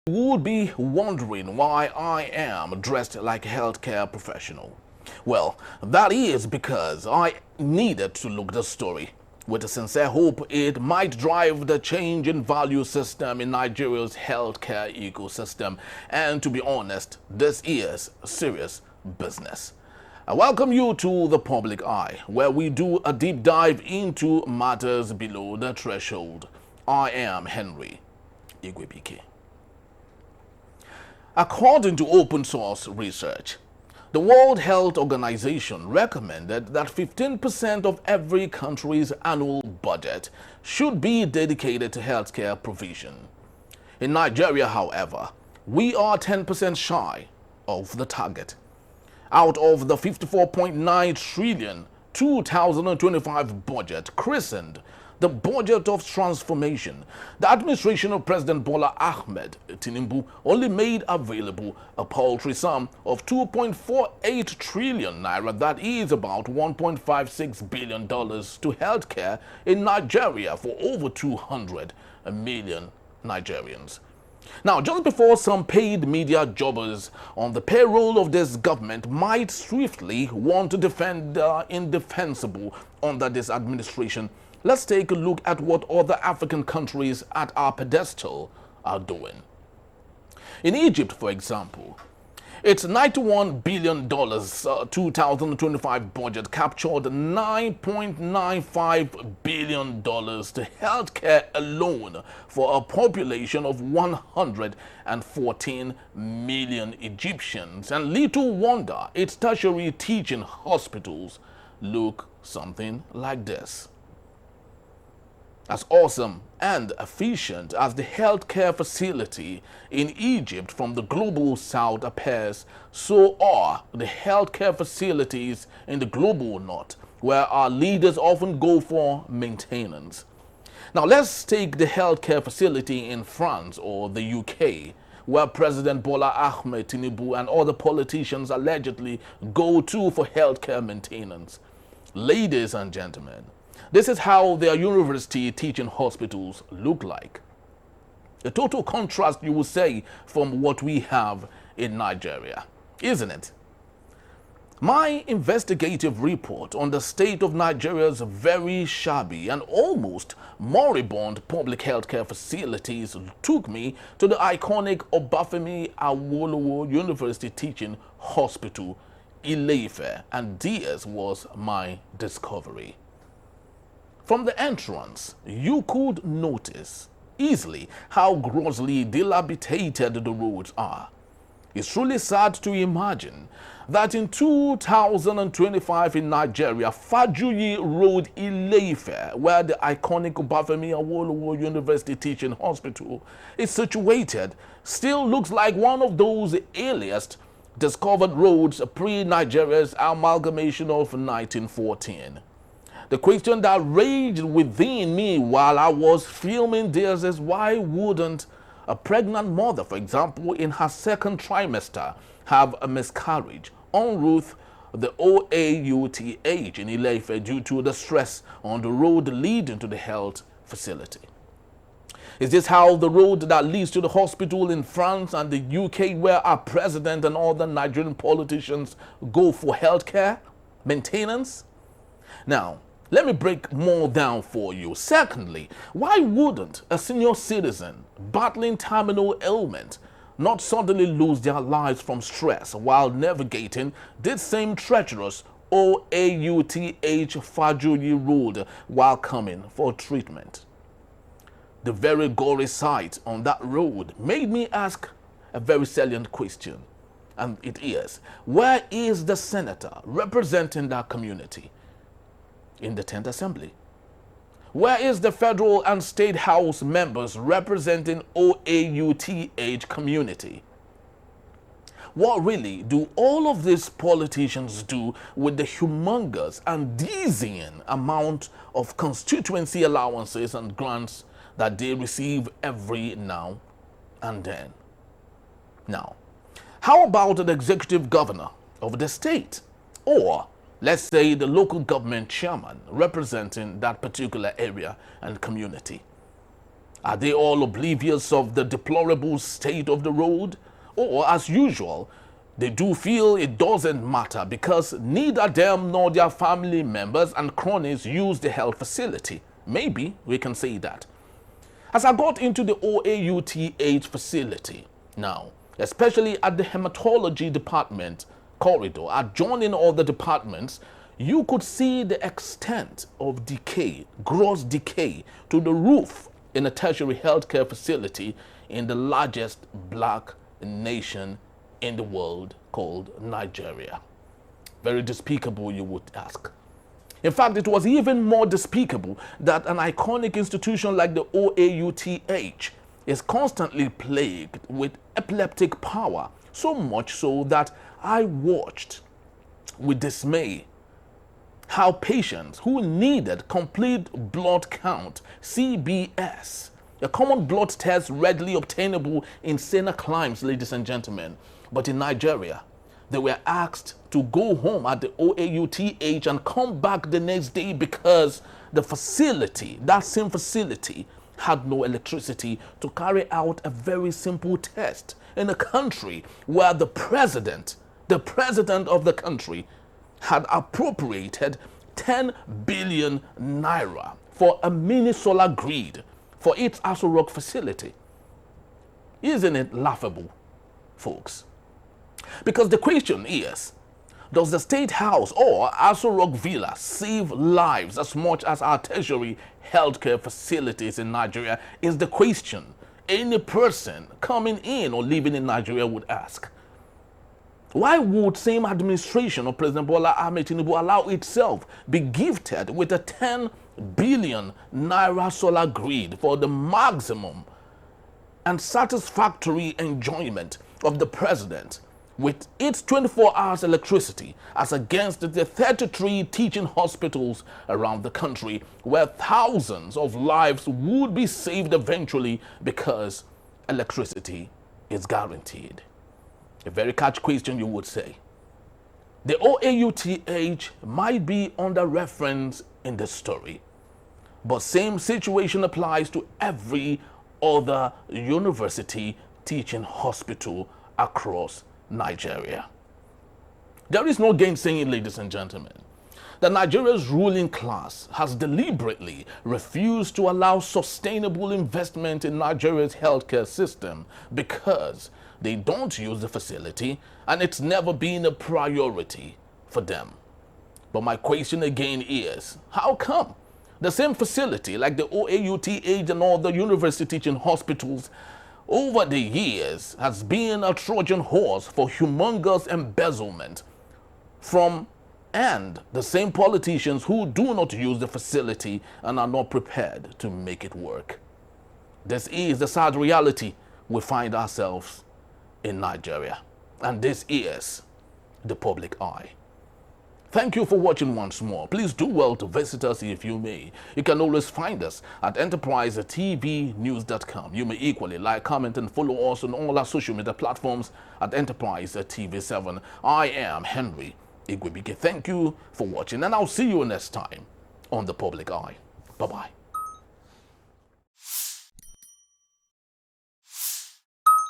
would be wondering why I am dressed like a healthcare professional. Well, that is because I needed to look the story with a sincere hope it might drive the change in value system in Nigeria's healthcare ecosystem. And to be honest, this is serious business. I welcome you to The Public Eye, where we do a deep dive into matters below the threshold. I am Henry Igwebuike. According to open source research, the World Health Organization recommended that 15% of every country's annual budget should be dedicated to healthcare provision. In Nigeria, however, we are 10% shy of the target. Out of the 54.9 trillion 2025 budget christened the Budget of Transformation, the administration of President Bola Ahmed Tinubu only made available a paltry sum of 2.48 trillion naira, that is about $1.56 billion, to healthcare in Nigeria for over 200 million Nigerians. Now, just before some paid media jobbers on the payroll of this government might swiftly want to defend the indefensible under this administration, let's take a look at what other African countries at our pedestal are doing. In Egypt, for example, its $91 billion 2025 budget captured $9.95 billion to healthcare alone for a population of 114 million Egyptians. And little wonder its tertiary teaching hospitals look something like this. As awesome and efficient as the healthcare facility in Egypt from the global south appears, so are the healthcare facilities in the global north, where our leaders often go for maintenance. Now let's take the healthcare facility in France or the UK, where President Bola Ahmed Tinubu and other politicians allegedly go to for healthcare maintenance. Ladies and gentlemen, this is how their university teaching hospitals look like. A total contrast, you will say, from what we have in Nigeria, isn't it? My investigative report on the state of Nigeria's very shabby and almost moribund public healthcare facilities took me to the iconic Obafemi Awolowo University Teaching Hospital, Ile-Ife, and this was my discovery. From the entrance, you could notice easily how grossly dilapidated the roads are. It's truly sad to imagine that in 2025 in Nigeria, Fajuyi Road, Ile-Ife, where the iconic Obafemi Awolowo University Teaching Hospital is situated, still looks like one of those earliest discovered roads pre-Nigeria's amalgamation of 1914. The question that raged within me while I was filming this is, why wouldn't a pregnant mother, for example, in her second trimester, have a miscarriage en route the OAUTH in Ile-Ife due to the stress on the road leading to the health facility? Is this how the road that leads to the hospital in France and the UK, where our president and other Nigerian politicians go for healthcare maintenance? Now, let me break more down for you. Secondly, why wouldn't a senior citizen battling terminal ailment not suddenly lose their lives from stress while navigating this same treacherous OAUTH Fajuyi Road while coming for treatment? The very gory sight on that road made me ask a very salient question, and it is, where is the senator representing that community in the 10th Assembly? Where is the federal and state house members representing OAUTH community? What really do all of these politicians do with the humongous and dizzying amount of constituency allowances and grants that they receive every now and then? Now, how about the executive governor of the state, or let's say the local government chairman representing that particular area and community? Are they all oblivious of the deplorable state of the road? Or, as usual, they do feel it doesn't matter because neither them nor their family members and cronies use the health facility? Maybe we can say that. As I got into the OAUTH facility now, especially at the hematology department corridor, adjoining all the departments, you could see the extent of decay, gross decay, to the roof in a tertiary healthcare facility in the largest black nation in the world called Nigeria. Very despicable, you would ask. In fact, it was even more despicable that an iconic institution like the OAUTH is constantly plagued with epileptic power, so much so that I watched with dismay how patients who needed complete blood count, CBS, a common blood test readily obtainable in saner climes, ladies and gentlemen, but in Nigeria, they were asked to go home at the OAUTH and come back the next day because the facility, that same facility, had no electricity to carry out a very simple test in a country where the president of the country had appropriated 10 billion naira for a mini solar grid for its Aso Rock facility. Isn't it laughable, folks? Because the question is, does the State House or Aso Rock Villa save lives as much as our tertiary healthcare facilities in Nigeria? Is the question any person coming in or living in Nigeria would ask. Why would same administration of President Bola Ahmed Tinubu allow itself be gifted with a 10 billion naira solar grid for the maximum and satisfactory enjoyment of the president with its 24 hours electricity as against the 33 teaching hospitals around the country where thousands of lives would be saved eventually because electricity is guaranteed? A very catch question, you would say. The OAUTH might be under reference in the story, but same situation applies to every other university teaching hospital across Nigeria. There is no gainsaying, ladies and gentlemen, that Nigeria's ruling class has deliberately refused to allow sustainable investment in Nigeria's healthcare system because they don't use the facility and it's never been a priority for them. But my question again is, how come the same facility like the OAUTH and all the university teaching hospitals over the years has been a Trojan horse for humongous embezzlement from and the same politicians who do not use the facility and are not prepared to make it work? This is the sad reality we find ourselves in Nigeria, and this is the public eye. Thank you for watching once more. Please do well to visit us if you may. You can always find us at enterprisetvnews.com. You may equally like, comment, and follow us on all our social media platforms at Enterprise TV7. I am Henry Igwebuike. Thank you for watching, and I'll see you next time on the Public Eye. Bye-bye.